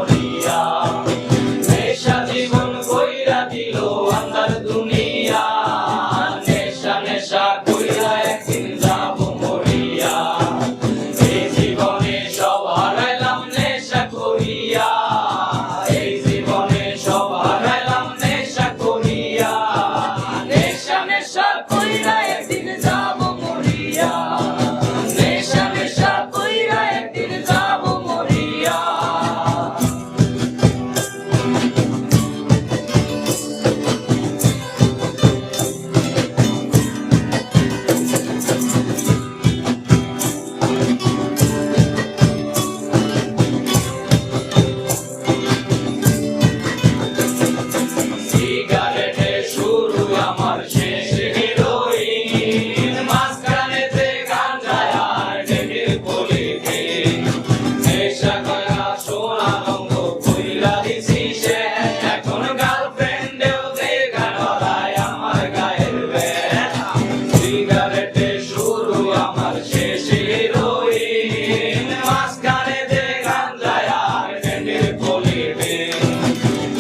মরিয়া। নেশা জীবন কইরা দিল আন্ধার দুনিয়া, নেশা নেশা কইরা একদিন যাব মরিয়া। এই জীবনে সব হারাইলাম নেশা করিয়া, এই জীবনে সব হারাইলাম নেশা করিয়া। নেশা নেশা কইরা একদিন যাব মরিয়া, নেশা নেশা কইরা একদিন যাব মরিয়া। সিগারেটে শুরু আমার শেষ হিরোইন, মাঝখানেতে গাঞ্জায় আর ডেকের পলিতে। নেশা কইরা সোনা রঙ কইরা দিছি শেষ, এখন গার্লফ্রেন্ডেও দেখা ডরায় আমার গায়ের ব্যাট। সিগারেটে শুরু আমার শেষ হিরোইন, মাঝখানেতে গাঞ্জায় আর ডেকের পলিতে।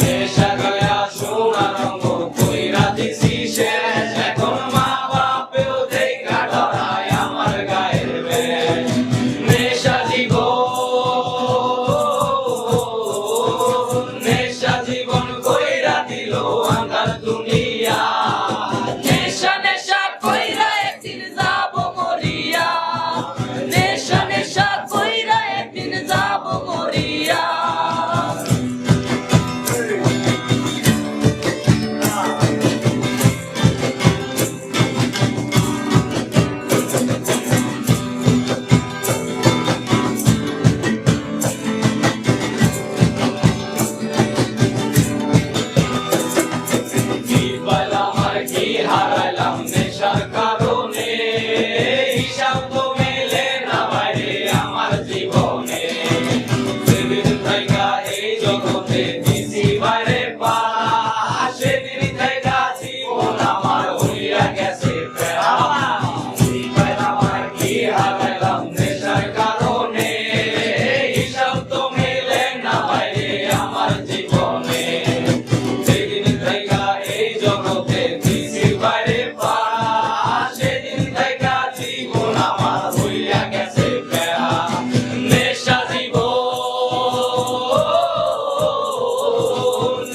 নেশা কইরা সোনা রঙ কইরা দিছি শেষ, এখন মা বাপেও দেখা ডরায় আমার গায়ের ব্যাট। নেশা জীবন, নেশা জীবন কইরা দিল আন্ধার দুনিয়া। নেশা নেশা কইরা একদিন যাব মরিয়া, নেশা নেশা কইরা একদিন যাব মরিয়া। কি পাইলাম আর কি হারাইলাম নেশার কারণে, হিসাব তো মেলে না বাইরে আমার জীবনে। সেদিন থাইকা এই জগতে দিছি বাইরে পা, সেদিন থাইকা জীবন আমার হইয়া গেছে প্যারা। কি পাইলাম আর কি হারাইলাম নেশার কারণে, হিসাব তো মেলে না বাইরে আমার জীবনে। সেদিন থাইকা এই জগতে দিছি বাইরে পা, সেদিন থাইকা জীবন আমার হইয়া গেছে প্যারা। নেশা জীবন,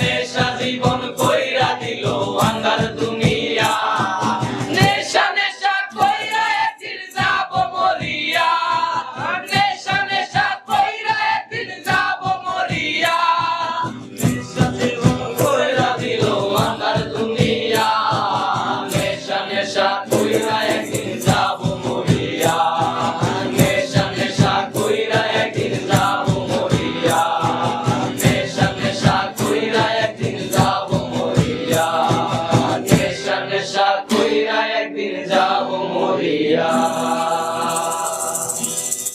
নেশা জীবন কইরা দিল আন্ধার দুনিয়া। নেশা নেশা কইরা একদিন যাব মরিয়া, নেশা নেশা কইরা একদিন যাব মরিয়া। নেশা জীবন কইরা দিল আন্ধার দুনিয়া, নেশা নেশা কইরা একদিন যাব মরিয়া। নেশা নেশা কইরা একদিন যাব মরিয়া, নেশা নেশা কইরা একদিন যাব মরিয়া। নেশা নেশা কইরা একদিন যাব মরিয়া।